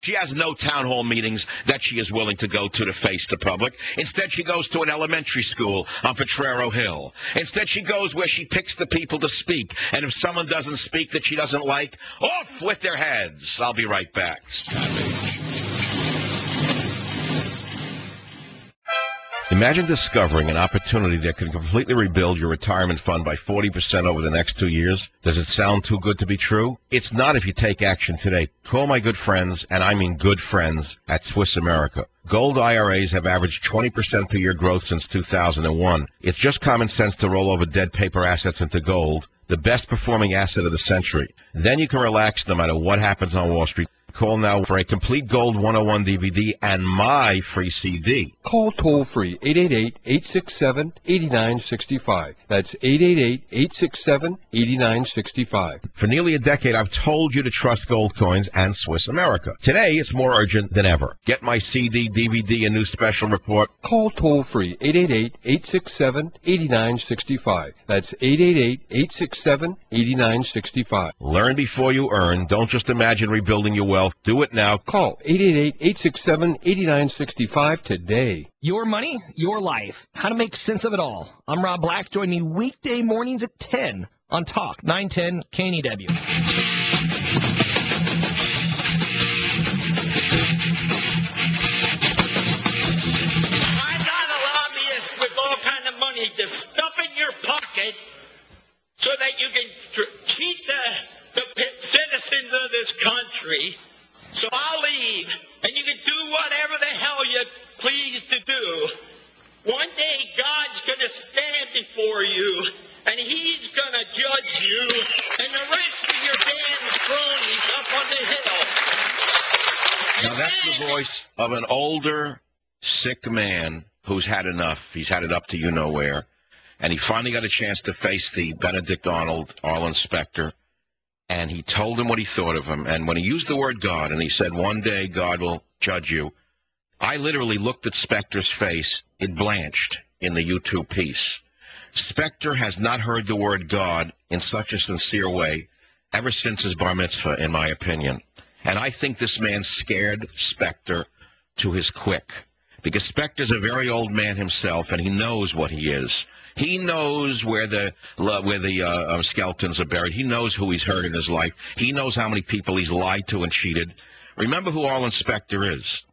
She has no town hall meetings that she is willing to go to face the public. Instead, she goes to an elementary school on Potrero Hill. Instead, she goes where she picks the people to speak. And if someone doesn't speak that she doesn't like, off with their heads. I'll be right back. Imagine discovering an opportunity that could completely rebuild your retirement fund by 40% over the next 2 years. Does it sound too good to be true? It's not if you take action today. Call my good friends, and I mean good friends, at Swiss America. Gold IRAs have averaged 20% per year growth since 2001. It's just common sense to roll over dead paper assets into gold, the best performing asset of the century. Then you can relax no matter what happens on Wall Street. Call now for a complete Gold 101 DVD and my free CD. Call toll-free 888-867-8965. That's 888-867-8965. For nearly a decade, I've told you to trust gold coins and Swiss America. Today, it's more urgent than ever. Get my CD, DVD, and new special report. Call toll-free 888-867-8965. That's 888-867-8965. Learn before you earn. Don't just imagine rebuilding your wealth. Do it now. Call 888-867-8965 today. Your money, your life. How to make sense of it all. I'm Rob Black. Join me weekday mornings at 10 on Talk 910 KNEW. I'm not a lobbyist with all kind of money to stuff in your pocket so that you can cheat the citizens of this country. So I'll leave, and you can do whatever the hell you please to do. One day God's going to stand before you, and he's going to judge you and the rest of your damn cronies up on the hill. Now that's the voice of an older, sick man who's had enough. He's had it up to you-know-where. And he finally got a chance to face the Benedict Arnold Inspector. And he told him what he thought of him. And when he used the word God, and he said, one day God will judge you, I literally looked at Specter's face. It blanched in the YouTube piece. Specter has not heard the word God in such a sincere way ever since his bar mitzvah, in my opinion. And I think this man scared Specter to his quick. Because Specter's a very old man himself, and he knows what he is. He knows where the skeletons are buried. He knows who he's hurt in his life. He knows how many people he's lied to and cheated. Remember who Arlen Specter is.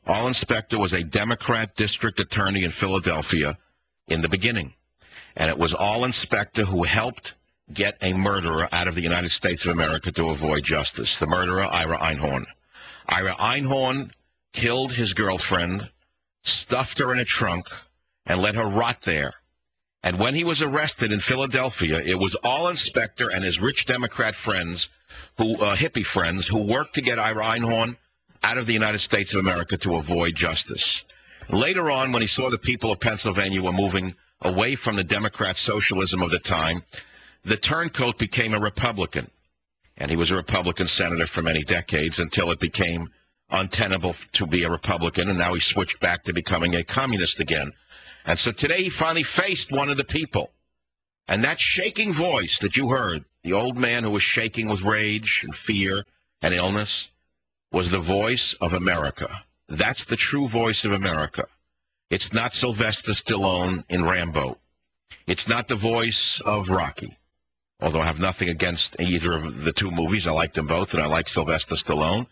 Arlen Specter was a Democrat district attorney in Philadelphia in the beginning. And it was Arlen Specter who helped get a murderer out of the United States of America to avoid justice. The murderer, Ira Einhorn. Ira Einhorn killed his girlfriend, stuffed her in a trunk, and let her rot there. And when he was arrested in Philadelphia, it was Arlen Specter and his rich Democrat friends, hippie friends, who worked to get Ira Einhorn out of the United States of America to avoid justice. Later on, when he saw the people of Pennsylvania were moving away from the Democrat socialism of the time, the turncoat became a Republican. And he was a Republican senator for many decades until it became untenable to be a Republican, and now he switched back to becoming a communist again. And so today he finally faced one of the people. And that shaking voice that you heard, the old man who was shaking with rage and fear and illness, was the voice of America. That's the true voice of America. It's not Sylvester Stallone in Rambo. It's not the voice of Rocky. Although I have nothing against either of the two movies. I like them both, and I like Sylvester Stallone.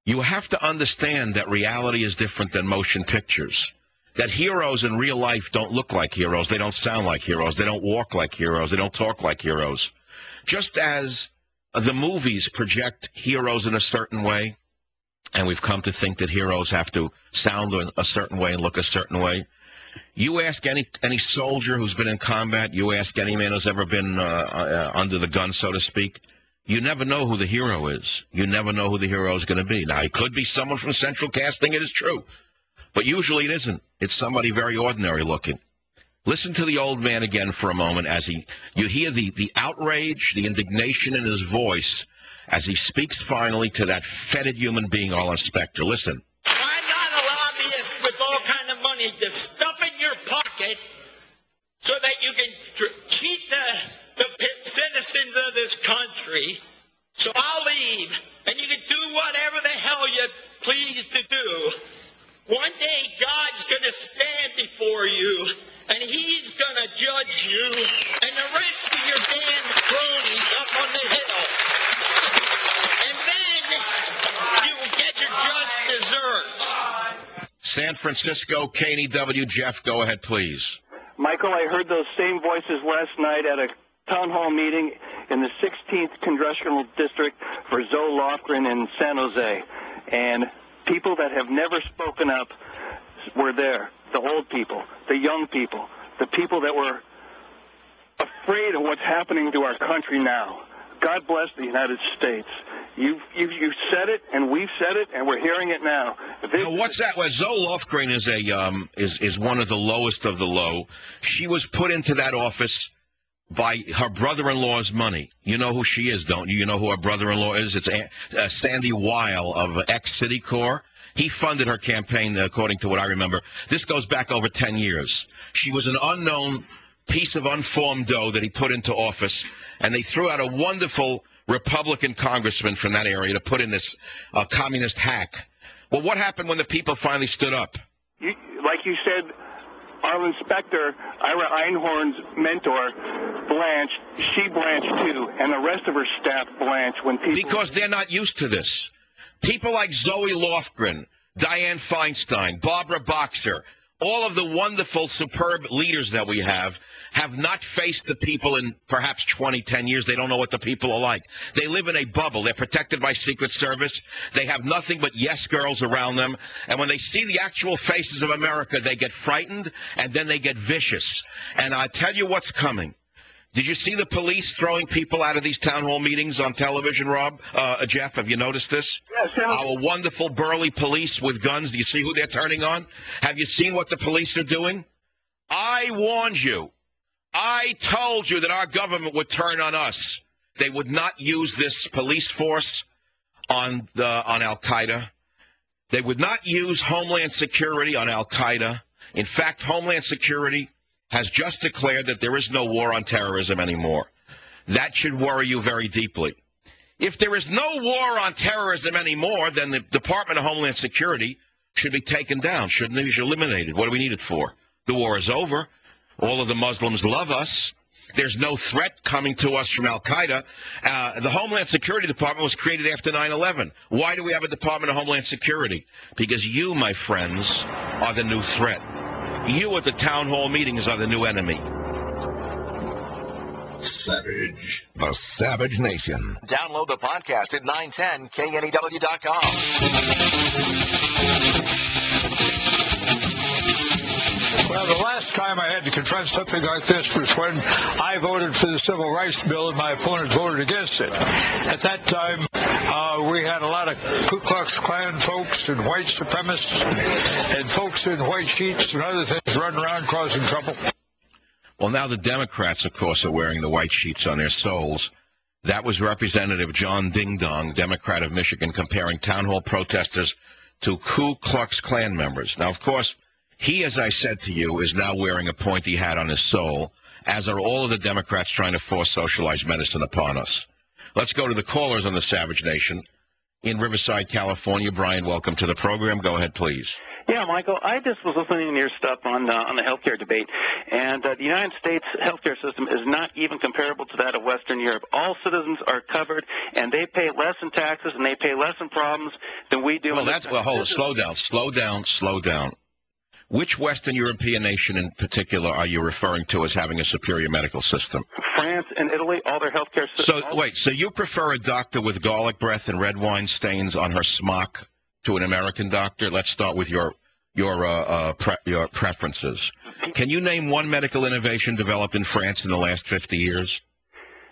You have to understand that reality is different than motion pictures. That heroes in real life don't look like heroes. They don't sound like heroes. They don't walk like heroes. They don't talk like heroes. Just as the movies project heroes in a certain way, and we've come to think that heroes have to sound a certain way and look a certain way. You ask any soldier who's been in combat, you ask any man who's ever been under the gun, so to speak, you never know who the hero is. You never know who the hero is going to be. Now, he could be someone from Central Casting, it is true. But usually it isn't. It's somebody very ordinary looking. Listen to the old man again for a moment as you hear the outrage, the indignation in his voice as he speaks finally to that fetid human being, Arlen Specter. Listen. I'm not a lobbyist with all kind of money to stuff in your pocket so that you can cheat the citizens of this country. So I'll leave, and you can do whatever the hell pleased to do. One day God's going to stand before you, and he's going to judge you and the rest of your damn cronies up on the hill. And then you will get your just desserts. San Francisco, KNEW, Jeff, go ahead, please. Michael, I heard those same voices last night at a town hall meeting in the 16th Congressional District for Zoe Lofgren in San Jose. And people that have never spoken up were there. The old people, the young people, the people that were afraid of what's happening to our country now. God bless the United States. You said it, and we've said it, and we're hearing it now. What's that? Well, Zoe Lofgren is one of the lowest of the low. She was put into that office by her brother-in-law's money. You know who she is, don't you? You know who her brother-in-law is? It's Sandy Weil of ex-City Corps. He funded her campaign, according to what I remember. This goes back over 10 years. She was an unknown piece of unformed dough that he put into office, and they threw out a wonderful Republican congressman from that area to put in this communist hack. Well, what happened when the people finally stood up? Like you said, our inspector, Ira Einhorn's mentor, blanched. She blanched too, and the rest of her staff blanched when people... Because they're not used to this. People like Zoe Lofgren, Dianne Feinstein, Barbara Boxer, all of the wonderful, superb leaders that we have not faced the people in perhaps 10 years. They don't know what the people are like. They live in a bubble. They're protected by Secret Service. They have nothing but yes girls around them. And when they see the actual faces of America, they get frightened, and then they get vicious. And I tell you what's coming. Did you see the police throwing people out of these town hall meetings on television, Rob? Jeff, have you noticed this? Yes, our wonderful burly police with guns. Do you see who they're turning on? Have you seen what the police are doing? I warned you. I told you that our government would turn on us. They would not use this police force on al-Qaeda. They would not use Homeland Security on al-Qaeda. In fact, Homeland Security has just declared that there is no war on terrorism anymore. That should worry you very deeply. If there is no war on terrorism anymore, then the Department of Homeland Security should be taken down, shouldn't it? Be eliminated. What do we need it for? The war is over. All of the Muslims love us. There's no threat coming to us from al-Qaeda. The Homeland Security Department was created after 9/11. Why do we have a Department of Homeland Security? Because you, my friends, are the new threat. You at the town hall meetings are the new enemy. Savage. The Savage Nation. Download the podcast at 910knew.com. Well, the last time I had to confront something like this was when I voted for the Civil Rights Bill and my opponent voted against it. At that time, we had a lot of Ku Klux Klan folks and white supremacists and folks in white sheets and other things running around causing trouble. Well, now the Democrats, of course, are wearing the white sheets on their souls. That was Representative John Ding Dong, Democrat of Michigan, comparing town hall protesters to Ku Klux Klan members. Now, of course, he, as I said to you, is now wearing a pointy hat on his soul, as are all of the Democrats trying to force socialized medicine upon us. Let's go to the callers on the Savage Nation. In Riverside, California, Brian, welcome to the program. Go ahead, please. Yeah, Michael, I just was listening to your stuff on the healthcare debate, and the United States healthcare system is not even comparable to that of Western Europe. All citizens are covered, and they pay less in taxes, and they pay less in problems than we do. Slow down. Which Western European nation in particular are you referring to as having a superior medical system? France and Italy, all their healthcare systems. So you prefer a doctor with garlic breath and red wine stains on her smock to an American doctor? Let's start with your preferences. Can you name one medical innovation developed in France in the last 50 years?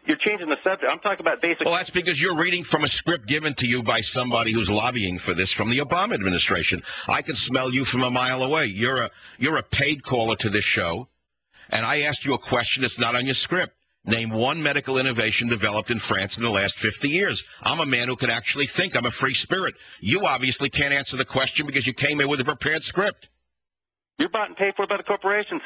You're changing the subject. I'm talking about basic... Well, that's because you're reading from a script given to you by somebody who's lobbying for this from the Obama administration. I can smell you from a mile away. You're a paid caller to this show, and I asked you a question that's not on your script. Name one medical innovation developed in France in the last 50 years. I'm a man who can actually think. I'm a free spirit. You obviously can't answer the question because you came in with a prepared script. You're bought and paid for by the corporations.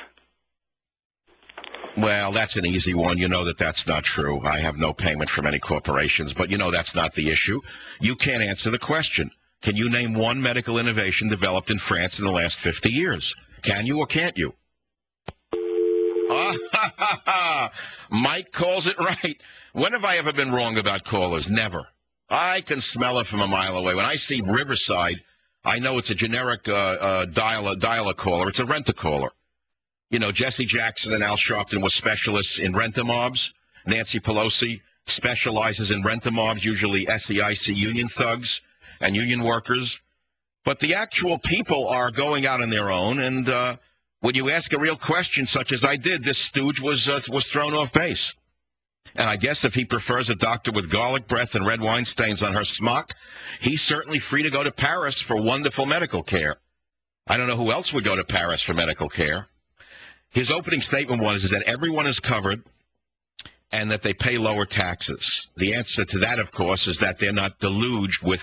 Well, that's an easy one. You know that that's not true. I have no payment from any corporations, but you know that's not the issue. You can't answer the question. Can you name one medical innovation developed in France in the last 50 years? Can you or can't you? Mike calls it right. When have I ever been wrong about callers? Never. I can smell it from a mile away. When I see Riverside, I know it's a generic dial-a caller. It's a rent-a-caller. You know, Jesse Jackson and Al Sharpton were specialists in rent-a-mobs. Nancy Pelosi specializes in rent-a-mobs, usually SEIC union thugs and union workers. But the actual people are going out on their own, and when you ask a real question such as I did, this stooge was thrown off base. And I guess if he prefers a doctor with garlic breath and red wine stains on her smock, he's certainly free to go to Paris for wonderful medical care. I don't know who else would go to Paris for medical care. His opening statement was that everyone is covered and that they pay lower taxes. The answer to that, of course, is that they're not deluged with